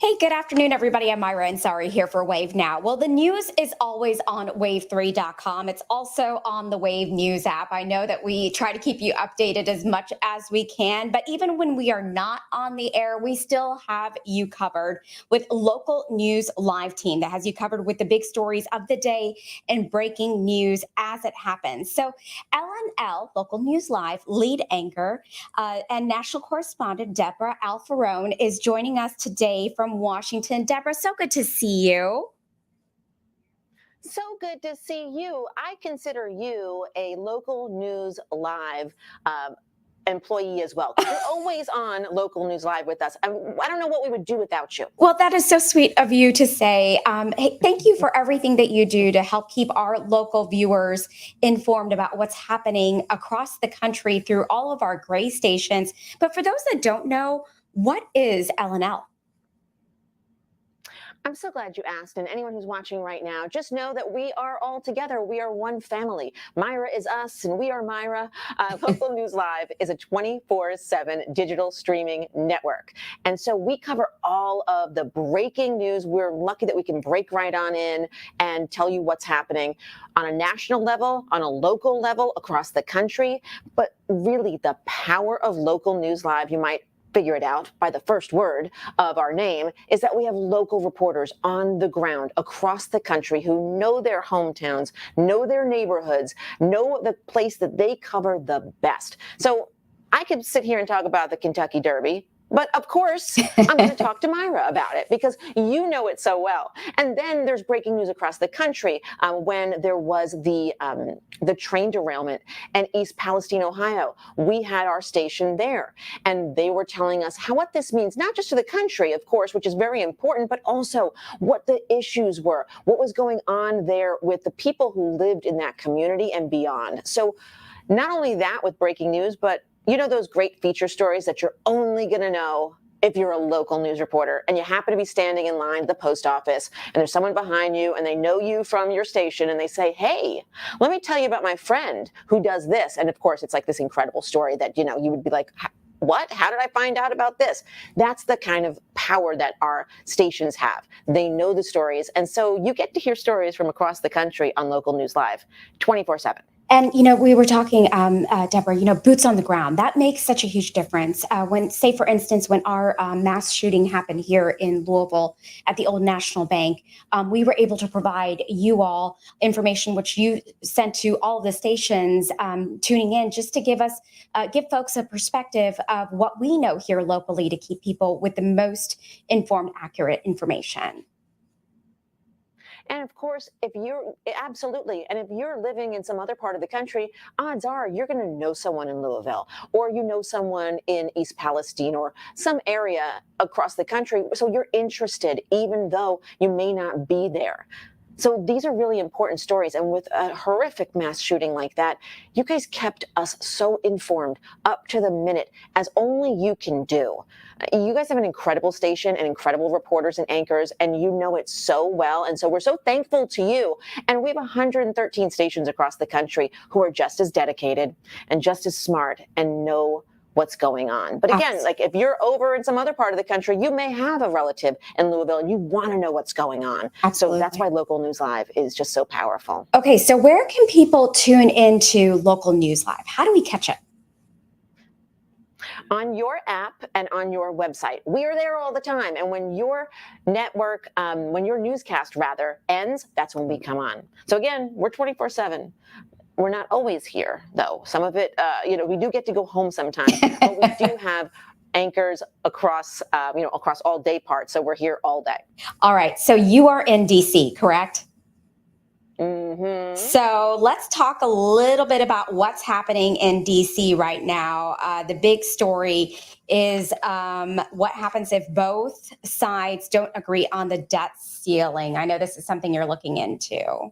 Hey, good afternoon, everybody. I'm Myra Ansari here for Wave Now. Well, the news is always on wave3.com. It's also on the Wave News app. I know that we try to keep you updated as much as we can, but even when we are not on the air, we still have you covered with local news live team that has you covered with the big stories of the day and breaking news as it happens. So LNL, Local News Live, lead anchor and national correspondent Debra Alfarone is joining us today from Washington. Debra, so good to see you. So good to see you. I consider you a local news live employee as well. You're always on local news live with us. I don't know what we would do without you. Well, that is so sweet of you to say. Hey, thank you for everything that you do to help keep our local viewers informed about what's happening across the country through all of our great stations. But for those that don't know, what is LNL? I'm so glad you asked. And anyone who's watching right now, just know that we are all together. We are one family. Myra is us and we are Myra. Local News Live is a 24/7 digital streaming network. And so we cover all of the breaking news. We're lucky that we can break right on in and tell you what's happening on a national level, on a local level, across the country. But really, the power of Local News Live, you might figure it out by the first word of our name, is that we have local reporters on the ground across the country who know their hometowns, know their neighborhoods, know the place that they cover the best. So I could sit here and talk about the Kentucky Derby, but of course, I'm going to talk to Myra about it because you know it so well. And then there's breaking news across the country when there was the train derailment in East Palestine, Ohio. We had our station there, and they were telling us what this means, not just to the country, of course, which is very important, but also what the issues were, what was going on there with the people who lived in that community and beyond. So not only that with breaking news, but you know those great feature stories that you're only going to know if you're a local news reporter and you happen to be standing in line at the post office and there's someone behind you and they know you from your station and they say, hey, let me tell you about my friend who does this. And of course, it's like this incredible story that, you know, you would be like, what? How did I find out about this? That's the kind of power that our stations have. They know the stories. And so you get to hear stories from across the country on Local News Live 24/7. And, you know, we were talking, Debra, you know, boots on the ground, that makes such a huge difference. When, say, for instance, when our mass shooting happened here in Louisville at the Old National Bank, we were able to provide you all information, which you sent to all of the stations tuning in just to give folks a perspective of what we know here locally to keep people with the most informed, accurate information. And of course, absolutely, and if you're living in some other part of the country, odds are you're going to know someone in Louisville, or you know someone in East Palestine, or some area across the country. So you're interested, even though you may not be there. So these are really important stories. And with a horrific mass shooting like that, you guys kept us so informed up to the minute, as only you can do. You guys have an incredible station and incredible reporters and anchors, and you know it so well. And so we're so thankful to you. And we have 113 stations across the country who are just as dedicated and just as smart and know what's going on. But again, like if you're over in some other part of the country, you may have a relative in Louisville and you want to know what's going on. Absolutely. So that's why Local News Live is just so powerful. Okay, so where can people tune into Local News Live? How do we catch it? On your app and on your website. We are there all the time. And when your network, when your newscast rather ends, that's when we come on. So again, we're 24/7. We're not always here, though. Some of it, we do get to go home sometimes, but we do have anchors across, across all day parts. So we're here all day. All right. So you are in DC, correct? Mm-hmm. So let's talk a little bit about what's happening in DC right now. The big story is what happens if both sides don't agree on the debt ceiling. I know this is something you're looking into.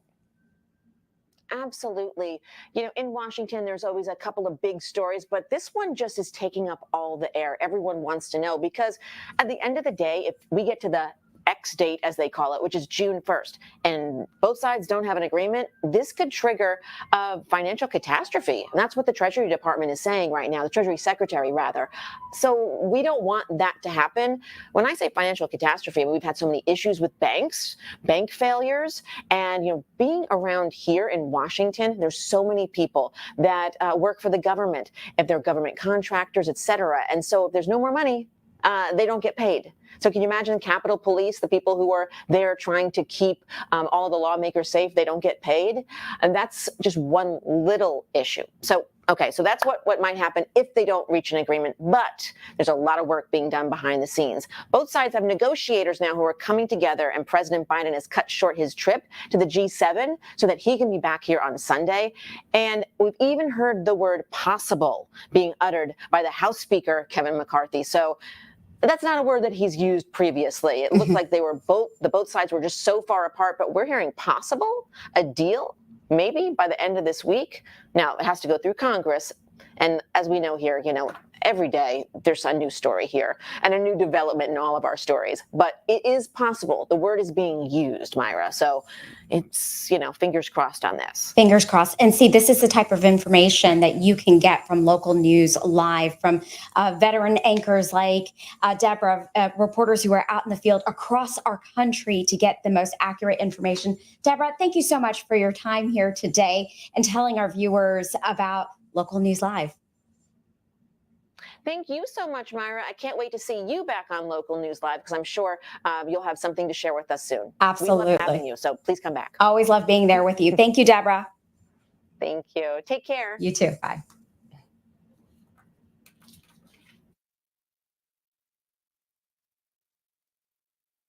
Absolutely. You know, in Washington, there's always a couple of big stories, but this one just is taking up all the air. Everyone wants to know because at the end of the day, if we get to the X date, as they call it, which is June 1st, and both sides don't have an agreement, this could trigger a financial catastrophe. And that's what the Treasury Department is saying right now, the Treasury Secretary, rather. So we don't want that to happen. When I say financial catastrophe, we've had so many issues with banks, bank failures, and being around here in Washington, there's so many people that work for the government, if they're government contractors, et cetera. And so if there's no more money, they don't get paid. So can you imagine Capitol Police, the people who are there trying to keep all the lawmakers safe, they don't get paid? And that's just one little issue. So that's what might happen if they don't reach an agreement. But there's a lot of work being done behind the scenes. Both sides have negotiators now who are coming together, and President Biden has cut short his trip to the G7 so that he can be back here on Sunday. And we've even heard the word possible being uttered by the House Speaker, Kevin McCarthy. So that's not a word that he's used previously. It looked like both sides were just so far apart, but we're hearing possible, a deal, maybe by the end of this week. Now, it has to go through Congress. And as we know here, every day there's a new story here and a new development in all of our stories. But it is possible. The word is being used, Myra. So it's, fingers crossed on this. Fingers crossed. And see, this is the type of information that you can get from local news live, from veteran anchors like Debra, reporters who are out in the field across our country to get the most accurate information. Debra, thank you so much for your time here today and telling our viewers about Local News Live. Thank you so much, Myra. I can't wait to see you back on Local News Live, because I'm sure you'll have something to share with us soon. Absolutely. We love having you, so please come back. Always love being there with you. Thank you, Debra. Thank you. Take care. You too. Bye.